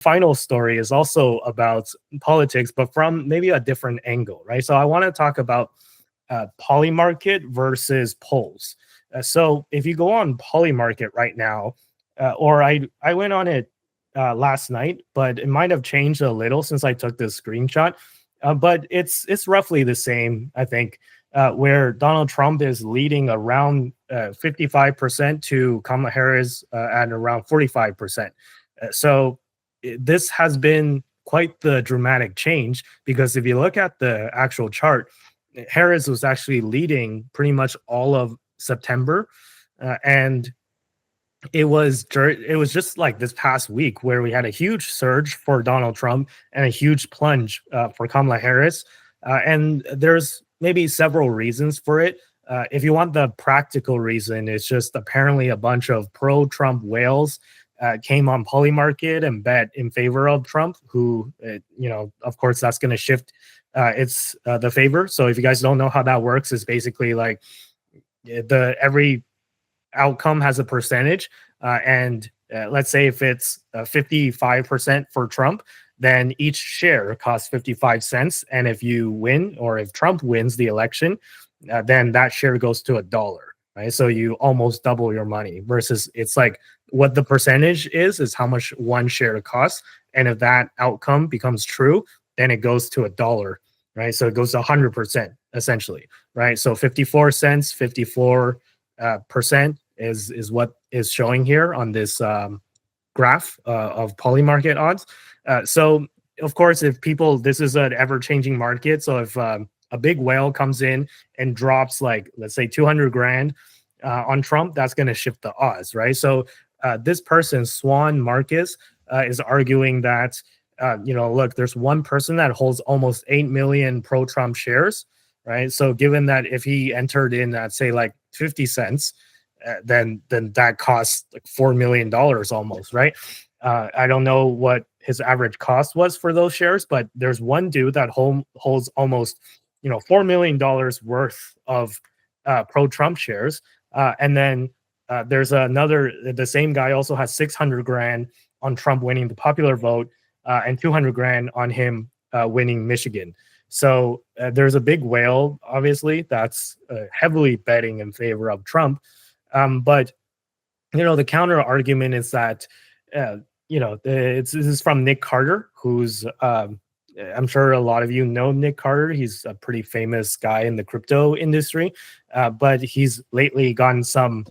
final story is also about politics, but from maybe a different angle, right? So I want to talk about Polymarket versus polls. So if you go on Polymarket right now, or I went on it last night, but it might have changed a little since I took this screenshot. But it's roughly the same, I think, where Donald Trump is leading around 55% to Kamala Harris at around 45%. So this has been quite the dramatic change because if you look at the actual chart, Harris was actually leading pretty much all of September, and it was just like this past week where we had a huge surge for Donald Trump and a huge plunge for Kamala Harris, and there's maybe several reasons for it. If you want the practical reason, it's just apparently a bunch of pro-Trump whales came on Polymarket and bet in favor of Trump, who, of course, that's going to shift it's the favor. So if you guys don't know how that works, it's basically like every outcome has a percentage, and let's say if it's 55% for Trump, then each share costs 55 cents, and if you win or if Trump wins the election, then that share goes to $1, right? So you almost double your money versus it's like what the percentage is how much one share costs, and if that outcome becomes true, then it goes to $1, right? So it goes to 100% essentially, right? So 54 cents, 54 percent is what is showing here on this graph of Polymarket odds. So of course, if people, this is an ever-changing market. So if a big whale comes in and drops like, let's say 200 grand on Trump, that's going to shift the odds, right? So this person, Swan Marcus, is arguing that, look, there's one person that holds almost 8 million pro-Trump shares, right? So given that if he entered in at, say, like 50 cents, then that costs like $4 million almost, right? I don't know what his average cost was for those shares, but there's one dude that holds almost, $4 million worth of pro-Trump shares. And then there's another, the same guy also has 600 grand on Trump winning the popular vote and 200 grand on him winning Michigan. So there's a big whale, obviously, that's heavily betting in favor of Trump. But, the counter argument is that, this is from Nick Carter, who's, I'm sure a lot of you know Nick Carter. He's a pretty famous guy in the crypto industry, but he's lately gotten some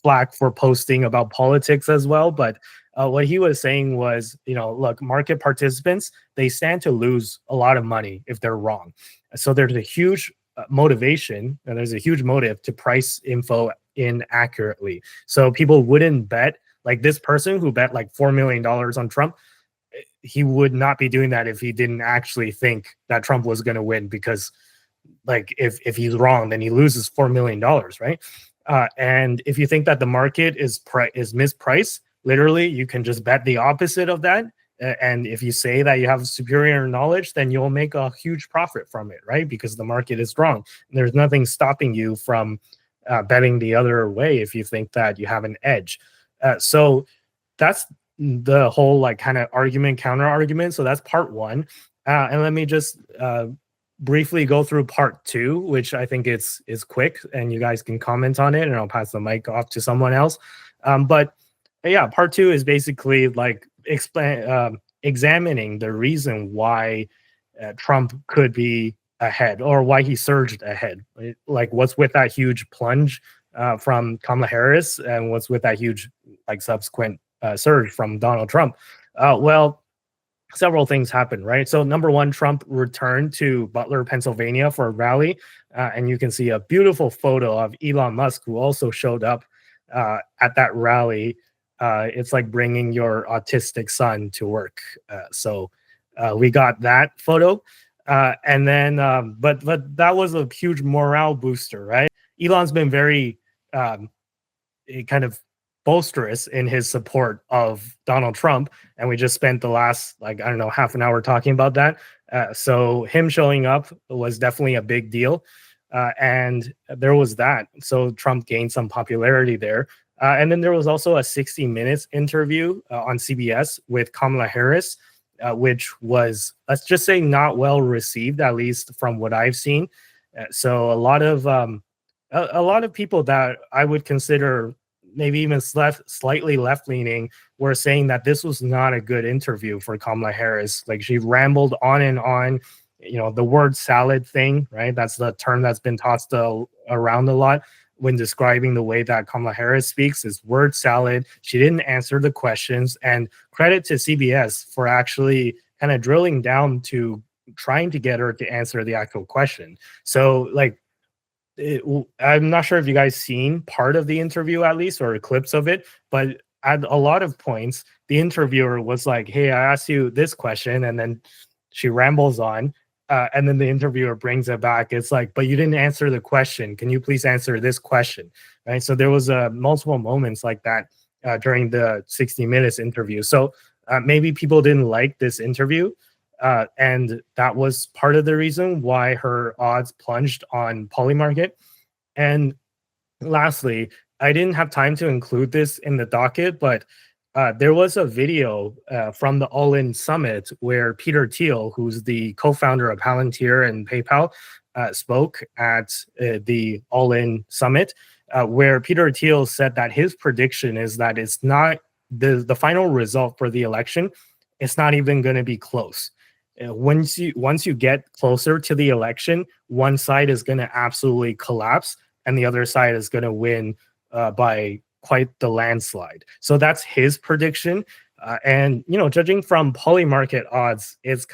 flack for posting about politics as well. But what he was saying was, look, market participants, they stand to lose a lot of money if they're wrong. So there's a huge motivation and there's a huge motive to price info inaccurately. So people wouldn't bet, like this person who bet like $4 million on Trump, he would not be doing that if he didn't actually think that Trump was going to win, because like if he's wrong, then he loses $4 million, right? And if you think that the market is mispriced, literally, you can just bet the opposite of that. And if you say that you have superior knowledge, then you'll make a huge profit from it, right? Because the market is wrong. There's nothing stopping you from betting the other way if you think that you have an edge. So that's the whole like kind of argument, counter argument. So that's part one. And let me just briefly go through part two, which I think is quick, and you guys can comment on it, and I'll pass the mic off to someone else. But yeah, part two is basically like examining the reason why Trump could be ahead, or why he surged ahead. Like what's with that huge plunge from Kamala Harris, and what's with that huge like subsequent surge from Donald Trump? Well, several things happened, right? So number one, Trump returned to Butler, Pennsylvania for a rally, and you can see a beautiful photo of Elon Musk, who also showed up at that rally. It's like bringing your autistic son to work. So we got that photo. And then, but that was a huge morale booster, right? Elon's been very kind of boisterous in his support of Donald Trump, and we just spent the last, like, I don't know, half an hour talking about that. So him showing up was definitely a big deal. And there was that. So Trump gained some popularity there. And then there was also a 60 Minutes interview on CBS with Kamala Harris, which was, let's just say, not well received, at least from what I've seen. So a lot of people that I would consider maybe even slightly left leaning were saying that this was not a good interview for Kamala Harris. Like, she rambled on and on. The word salad thing, right? That's the term that's been tossed around a lot when describing the way that Kamala Harris speaks, is word salad. She didn't answer the questions. And credit to CBS for actually kind of drilling down to trying to get her to answer the actual question. So, like, I'm not sure if you guys seen part of the interview, at least, or clips of it, but at a lot of points, the interviewer was like, "Hey, I asked you this question," and then she rambles on, and then the interviewer brings it back. It's like, "But you didn't answer the question. Can you please answer this question?" Right. So there was multiple moments like that during the 60 Minutes interview. So maybe people didn't like this interview. And that was part of the reason why her odds plunged on Polymarket. And lastly, I didn't have time to include this in the docket, but there was a video from the All In Summit where Peter Thiel, who's the co founder of Palantir and PayPal, spoke at the All In Summit, where Peter Thiel said that his prediction is that it's not the final result for the election, it's not even going to be close. Once you get closer to the election, one side is going to absolutely collapse and the other side is going to win by quite the landslide. So that's his prediction. And judging from Polymarket odds, it's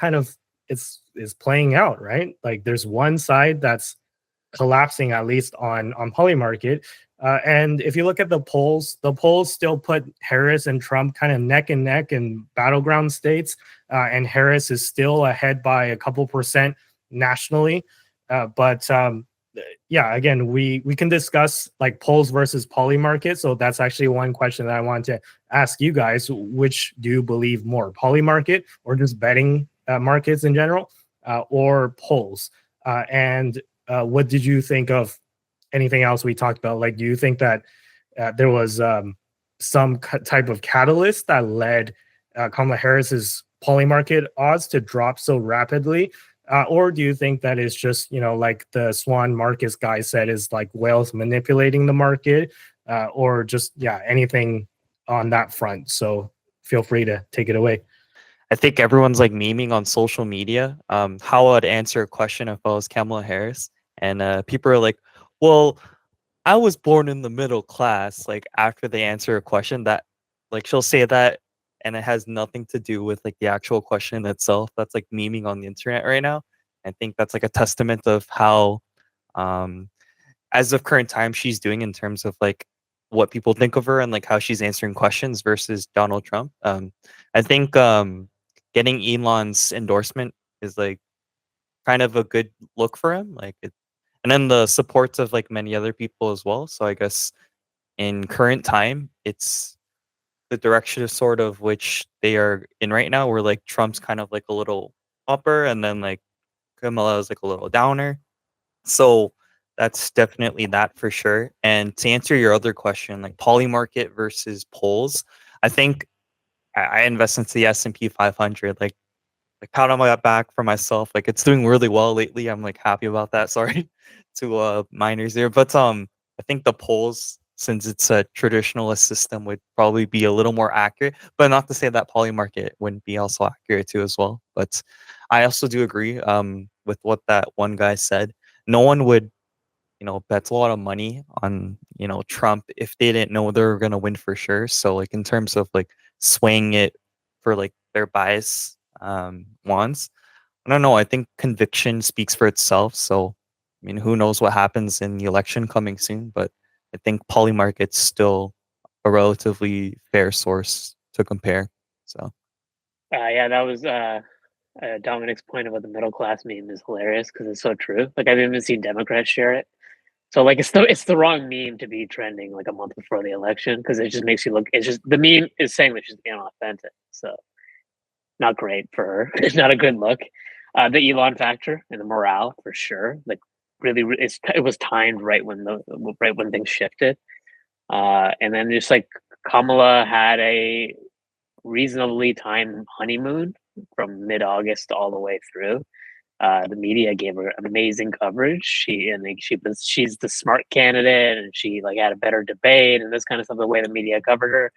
playing out, right? Like, there's one side that's collapsing, at least on Polymarket. And if you look at the polls still put Harris and Trump kind of neck and neck in battleground states, and Harris is still ahead by a couple percent nationally. But yeah, again, we can discuss like polls versus Polymarket. So that's actually one question that I want to ask you guys: which do you believe more, Polymarket or just betting markets in general, or polls? And what did you think of anything else we talked about? Like, do you think that there was some type of catalyst that led Kamala Harris's Polymarket odds to drop so rapidly? Or do you think that it's just, like the Swan Marcus guy said, is like whales manipulating the market, or just, yeah, anything on that front? So feel free to take it away. I think everyone's like memeing on social media how I'd answer a question if I was Kamala Harris. And people are like, well, I was born in the middle class. Like, after they answer a question that, like, she'll say that and it has nothing to do with like the actual question itself. That's like memeing on the internet right now. I think that's like a testament of how um as of current time she's doing in terms of like what people think of her and like how she's answering questions versus Donald Trump. I think getting Elon's endorsement is like kind of a good look for him. Like, and then the supports of like many other people as well. So I guess in current time, it's the direction of sort of which they are in right now, where like Trump's kind of like a little upper, and then like Kamala is like a little downer. So that's definitely that for sure. And to answer your other question, like Polymarket versus polls, I think I invest into the S&P 500. Like, pat on my back for myself. Like, it's doing really well lately. I'm like happy about that. Sorry to miners there, but I think the polls, since it's a traditionalist system, would probably be a little more accurate. But not to say that Polymarket wouldn't be also accurate too as well. But I also do agree with what that one guy said. No one would bet a lot of money on Trump if they didn't know they were gonna win for sure. So like in terms of like swaying it for like their bias wants. I don't know. I think conviction speaks for itself. So, I mean, who knows what happens in the election coming soon? But I think Polymarket's still a relatively fair source to compare. So, Yeah, that was Dominic's point about the middle class meme is hilarious because it's so true. Like, I've even seen Democrats share it. So like it's the wrong meme to be trending like a month before the election because it just makes you look. It's just the meme is saying that she's being authentic. So not great for her. It's not a good look. The Elon factor and the morale for sure. Like, really, it was timed right when things shifted. And then just like Kamala had a reasonably timed honeymoon from mid-August all the way through. The media gave her amazing coverage. She's the smart candidate, and she like had a better debate and this kind of stuff. The way the media covered her,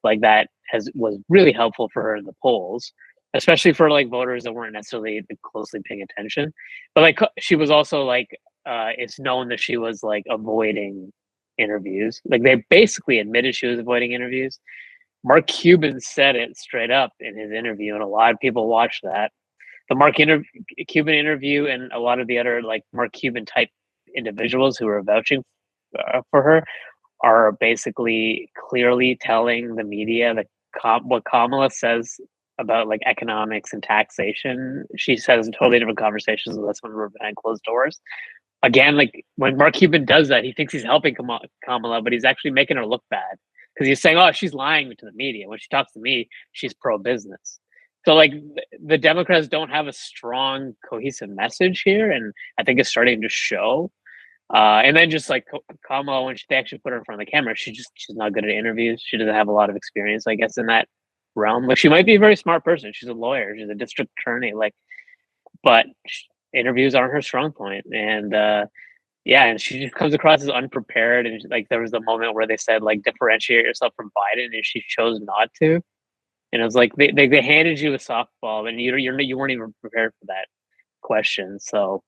like that was really helpful for her in the polls, especially for like voters that weren't necessarily closely paying attention. But like she was also like, it's known that she was like avoiding interviews. Like they basically admitted she was avoiding interviews. Mark Cuban said it straight up in his interview, and a lot of people watched that. The Cuban interview and a lot of the other like Mark Cuban type individuals who are vouching for her are basically clearly telling the media that what Kamala says about like economics and taxation, she says in totally different conversations with us when we're behind closed doors. Again, like when Mark Cuban does that, he thinks he's helping Kamala, but he's actually making her look bad because he's saying, "Oh, she's lying to the media." When she talks to me, she's pro-business. So, like, the Democrats don't have a strong, cohesive message here, and I think it's starting to show. And then just like Kamala, when they actually put her in front of the camera, she's not good at interviews. She doesn't have a lot of experience, I guess, in that realm. Like, she might be a very smart person. She's a lawyer. She's a district attorney. Like, but interviews aren't her strong point. And yeah, and she just comes across as unprepared. And like, there was the moment where they said like differentiate yourself from Biden, and she chose not to. And it was like they handed you a softball, and you weren't even prepared for that question. So,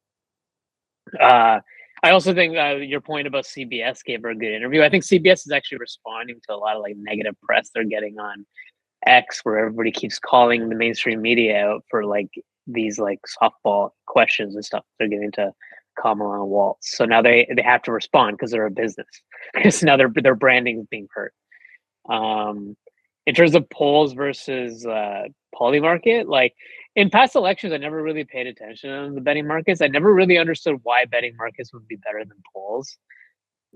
I also think your point about CBS gave her a good interview. I think CBS is actually responding to a lot of like negative press they're getting on X, where everybody keeps calling the mainstream media out for like these like softball questions and stuff they're giving to Kamala and Waltz. So now they have to respond because they're a business. Because now their branding is being hurt. In terms of polls versus Polymarket, like in past elections, I never really paid attention to the betting markets. I never really understood why betting markets would be better than polls.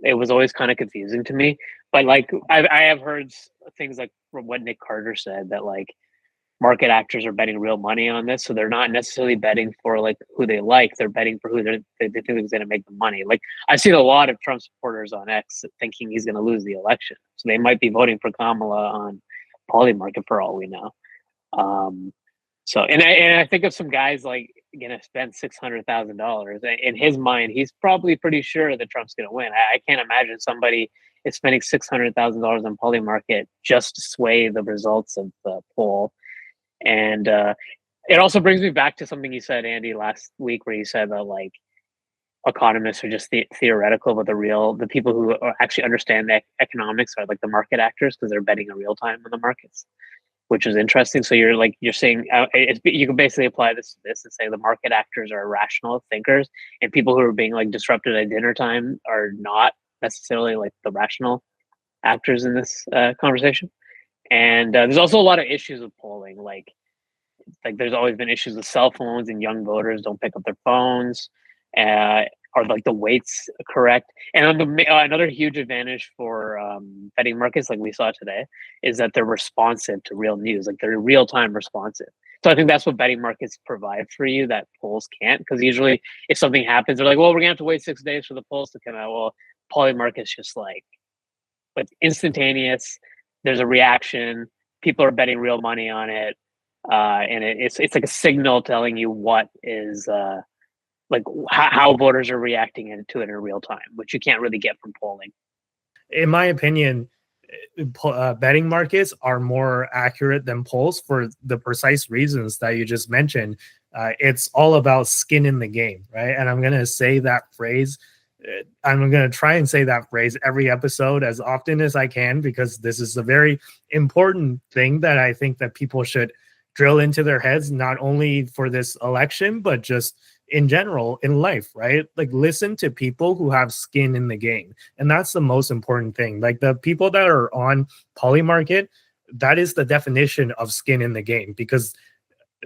It was always kind of confusing to me. But like I have heard things like from what Nick Carter said, that like market actors are betting real money on this, so they're not necessarily betting for like who they like. They're betting for who they think is going to make the money. Like I've seen a lot of Trump supporters on X thinking he's going to lose the election, so they might be voting for Kamala on Polymarket for all we know. So and I think of some guys like gonna spend $600,000 in his mind. He's probably pretty sure that Trump's gonna win. I can't imagine somebody is spending $600,000 on Polymarket just to sway the results of the poll. And it also brings me back to something you said, Andy, last week, where you said that like economists are just theoretical, but the people who actually understand the economics are like the market actors because they're betting in real time on the markets, which is interesting. So you're saying you can basically apply this to this and say the market actors are rational thinkers, and people who are being like disrupted at dinner time are not necessarily like the rational actors in this conversation. And there's also a lot of issues with polling, like there's always been issues with cell phones and young voters don't pick up their phones. Are like the weights correct? And another huge advantage for betting markets, like we saw today, is that they're responsive to real news. Like they're real time responsive. So I think that's what betting markets provide for you that polls can't. Because usually, if something happens, they're like, "Well, we're gonna have to wait 6 days for the polls to come out." Well, Polymarket's just like instantaneous. There's a reaction. People are betting real money on it, and it's like a signal telling you what is. Like how voters are reacting to it in real time, which you can't really get from polling. In my opinion, betting markets are more accurate than polls for the precise reasons that you just mentioned. It's all about skin in the game, right? And I'm going to say that phrase. I'm going to try and say that phrase every episode as often as I can, because this is a very important thing that I think that people should drill into their heads, not only for this election, but just in general in life, right? Like listen to people who have skin in the game. And that's the most important thing. Like the people that are on Polymarket, that is the definition of skin in the game, because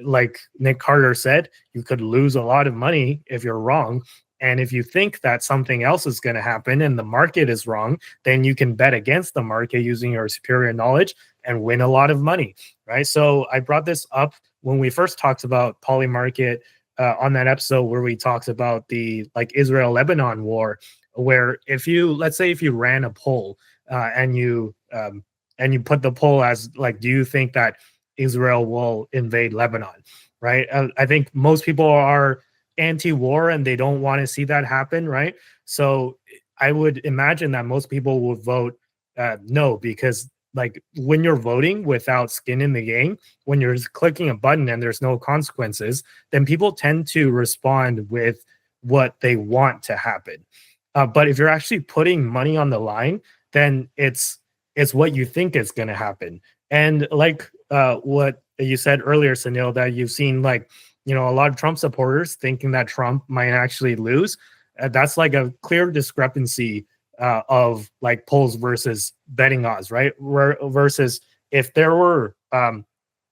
like Nick Carter said, you could lose a lot of money if you're wrong. And if you think that something else is going to happen and the market is wrong, then you can bet against the market using your superior knowledge and win a lot of money, right? So I brought this up when we first talked about Polymarket on that episode where we talked about the like Israel-Lebanon war, where let's say if you ran a poll and you put the poll as like, do you think that Israel will invade Lebanon? Right. I think most people are anti-war and they don't want to see that happen. Right. So I would imagine that most people would vote no, because like when you're voting without skin in the game, when you're just clicking a button and there's no consequences, then people tend to respond with what they want to happen. But if you're actually putting money on the line, then it's what you think is going to happen. And like what you said earlier, Sunil, that you've seen like, you know, a lot of Trump supporters thinking that Trump might actually lose. That's like a clear discrepancy of like polls versus betting odds, right? Versus if there were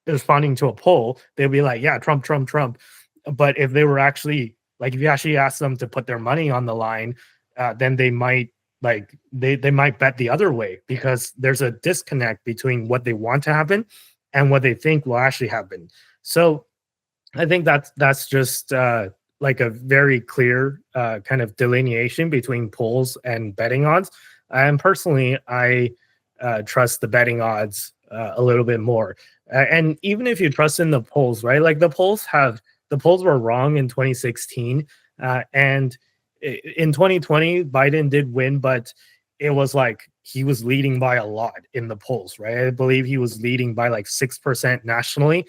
responding to a poll, they'd be like, yeah, Trump, Trump, Trump. But if they were actually like, if you actually ask them to put their money on the line, then they might like they might bet the other way, because there's a disconnect between what they want to happen and what they think will actually happen. So I think that's just like a very clear kind of delineation between polls and betting odds. And personally, I trust the betting odds a little bit more. And even if you trust in the polls, right? Like the polls were wrong in 2016, and in 2020, Biden did win, but it was like he was leading by a lot in the polls, right? I believe he was leading by like 6% nationally.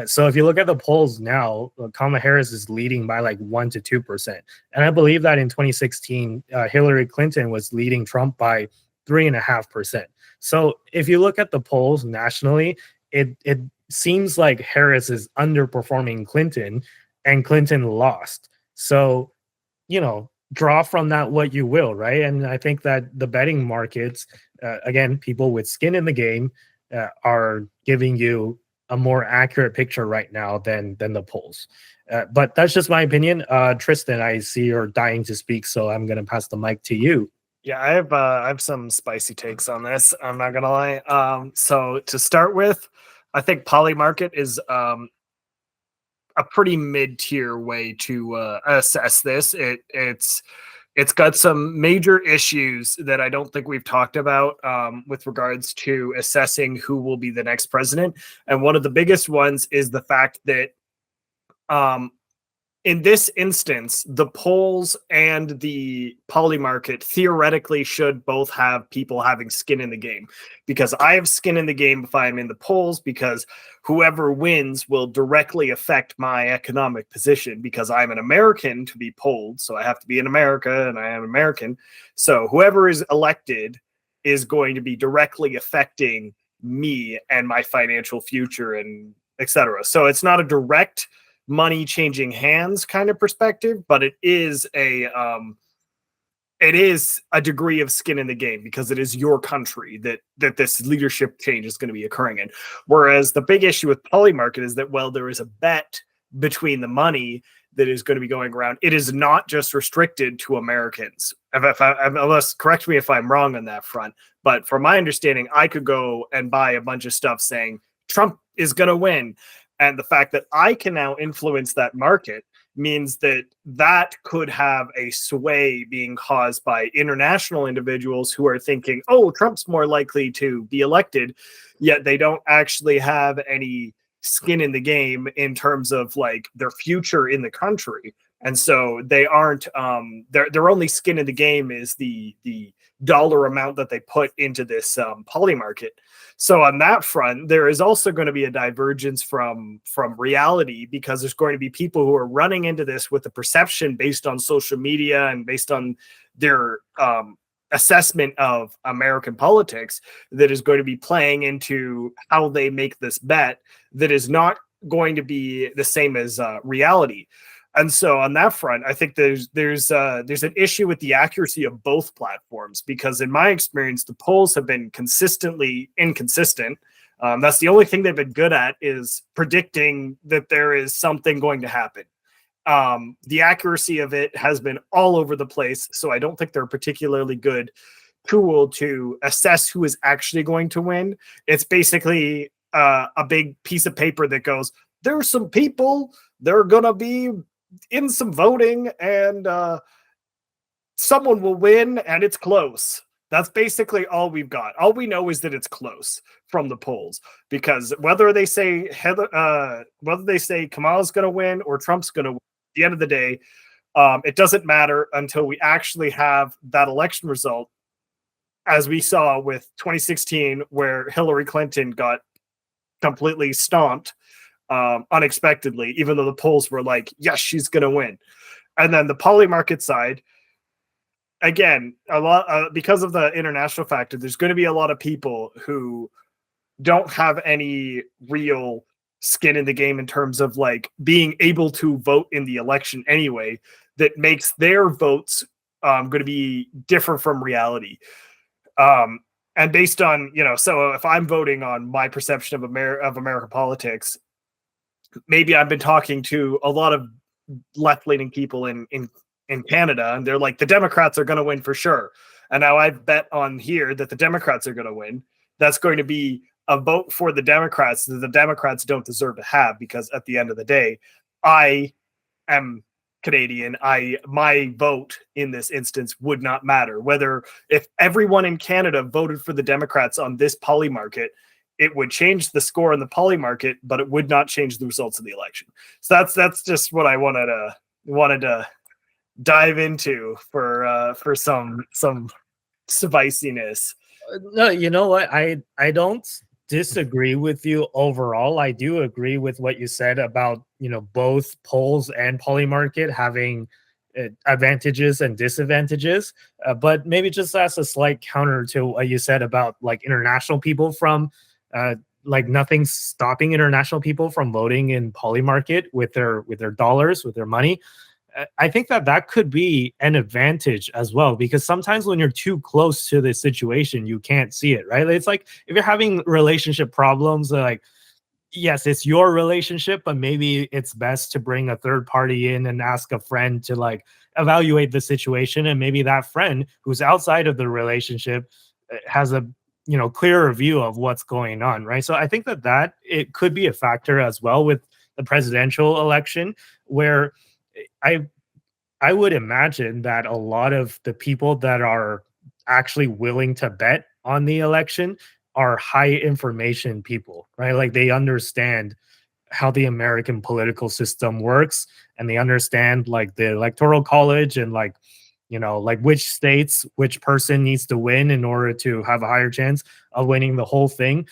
So if you look at the polls now, Kamala Harris is leading by like 1 to 2%. And I believe that in 2016, Hillary Clinton was leading Trump by 3.5%. So if you look at the polls nationally, it seems like Harris is underperforming Clinton, and Clinton lost. So, you know, draw from that what you will, right? And I think that the betting markets, again, people with skin in the game, are giving you a more accurate picture right now than the polls. But that's just my opinion. Tristan, I see you're dying to speak, so I'm going to pass the mic to you. Yeah, I have some spicy takes on this. I'm not gonna lie. So to start with, I think Polymarket is a pretty mid-tier way to assess this. It's got some major issues that I don't think we've talked about with regards to assessing who will be the next president. And one of the biggest ones is the fact that in this instance, the polls and the Polymarket theoretically should both have people having skin in the game, because I have skin in the game if I'm in the polls, because whoever wins will directly affect my economic position, because I'm an American to be polled. So I have to be in America and I am American. So whoever is elected is going to be directly affecting me and my financial future and etc. So it's not a direct money changing hands kind of perspective, but it is a degree of skin in the game, because it is your country that this leadership change is going to be occurring in. Whereas the big issue with Polymarket is that, well, there is a bet between the money that is going to be going around. It is not just restricted to Americans. Unless, correct me if I'm wrong on that front, but from my understanding, I could go and buy a bunch of stuff saying Trump is going to win. And the fact that I can now influence that market means that that could have a sway being caused by international individuals who are thinking, oh, Trump's more likely to be elected, yet they don't actually have any skin in the game in terms of like their future in the country. And so they aren't their only skin in the game is the dollar amount that they put into this Polymarket. So on that front, there is also going to be a divergence from reality, because there's going to be people who are running into this with a perception based on social media and based on their assessment of American politics that is going to be playing into how they make this bet that is not going to be the same as reality. And so on that front, I think there's an issue with the accuracy of both platforms, because in my experience, the polls have been consistently inconsistent. That's the only thing they've been good at, is predicting that there is something going to happen. The accuracy of it has been all over the place, so I don't think they're a particularly good tool to assess who is actually going to win. It's basically a big piece of paper that goes, there are some people, they're going to be in some voting, and someone will win, and it's close. That's basically all we've got. All we know is that it's close from the polls, because whether they say Kamala's going to win or Trump's going to win, at the end of the day, it doesn't matter until we actually have that election result, as we saw with 2016, where Hillary Clinton got completely stomped unexpectedly, even though the polls were like, yes, she's going to win. And then the Polymarket side, again, a lot because of the international factor, there's going to be a lot of people who don't have any real skin in the game in terms of like being able to vote in the election anyway, that makes their votes going to be different from reality. And based on, so if I'm voting on my perception of American politics, maybe I've been talking to a lot of left-leaning people in Canada, and they're like, the Democrats are going to win for sure. And now I've bet on here that the Democrats are going to win. That's going to be a vote for the Democrats that the Democrats don't deserve to have, because at the end of the day, I am Canadian. My vote in this instance would not matter. Whether if everyone in Canada voted for the Democrats on this Polymarket, it would change the score in the Polymarket, but it would not change the results of the election. So that's just what I wanted to dive into for some spiciness. No, you know what? I don't disagree with you overall. I do agree with what you said about, both polls and Polymarket having advantages and disadvantages. But maybe just as a slight counter to what you said about like international people from like nothing's stopping international people from voting in Polymarket with their dollars, with their money. I think that could be an advantage as well, because sometimes when you're too close to the situation, you can't see it, right? It's like if you're having relationship problems, like, yes, it's your relationship, but maybe it's best to bring a third party in and ask a friend to like evaluate the situation. And maybe that friend who's outside of the relationship has a clearer view of what's going on, right? So I think that it could be a factor as well with the presidential election, where I would imagine that a lot of the people that are actually willing to bet on the election are high information people, right? Like they understand how the American political system works, and they understand like the electoral college and like like which states which person needs to win in order to have a higher chance of winning the whole thing.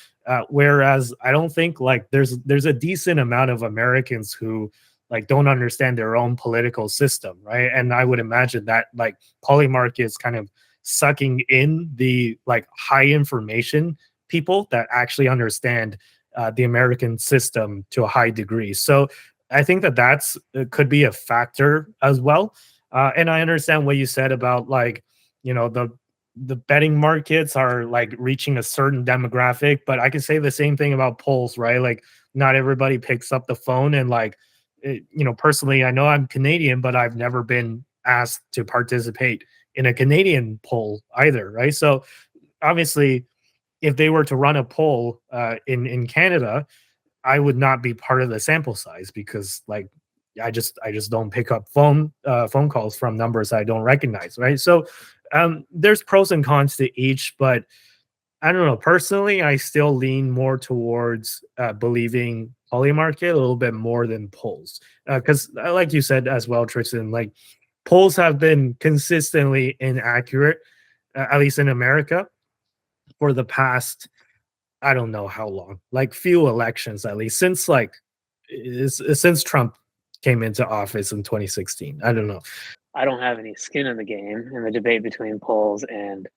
Whereas I don't think like there's a decent amount of Americans who like don't understand their own political system, right? And I would imagine that like Polymarket is kind of sucking in the like high information people that actually understand the American system to a high degree. So I think that's could be a factor as well. And I understand what you said about like, the betting markets are like reaching a certain demographic, but I can say the same thing about polls, right? Like not everybody picks up the phone and like, personally, I know I'm Canadian, but I've never been asked to participate in a Canadian poll either, right? So obviously, if they were to run a poll in Canada, I would not be part of the sample size, because like I just don't pick up phone calls from numbers I don't recognize, right? So there's pros and cons to each, but I don't know. Personally, I still lean more towards believing Polymarket a little bit more than polls, because like you said as well, Tristan, like polls have been consistently inaccurate, at least in America, for the past, I don't know how long, like few elections at least, since Trump came into office in 2016. I don't know. I don't have any skin in the game in the debate between polls and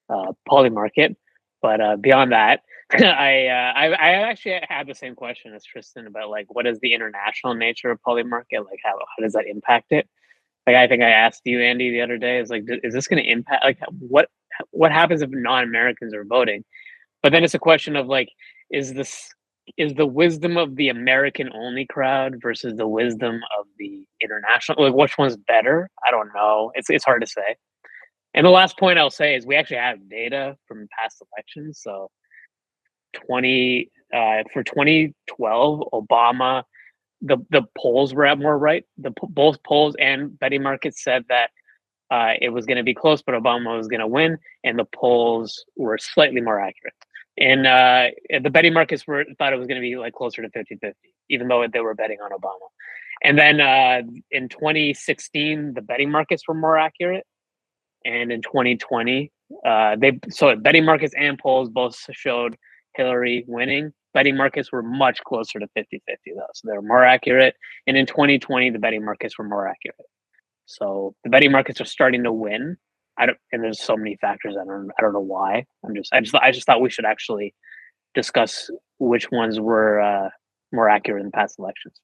Polymarket, but beyond that, I actually had the same question as Tristan about like what is the international nature of Polymarket, like how does that impact it? Like I think I asked you, Andy, the other day, is like, is this going to impact like what happens if non-Americans are voting? But then it's a question of like, is the wisdom of the American only crowd versus the wisdom of the international, like which one's better? I don't know. It's hard to say. And the last point I'll say is we actually have data from past elections. So for 2012, Obama, the polls were at more right. Both polls and betting markets said that it was going to be close, but Obama was going to win, and the polls were slightly more accurate. And the betting markets thought it was going to be like closer to 50-50, even though they were betting on Obama. And then in 2016, the betting markets were more accurate, and in 2020, betting markets and polls both showed Hillary winning. Betting markets were much closer to 50-50 though, so they were more accurate. And in 2020, the betting markets were more accurate. So the betting markets are starting to win. And there's so many factors. I don't know why. I just thought we should actually discuss which ones were more accurate in past elections.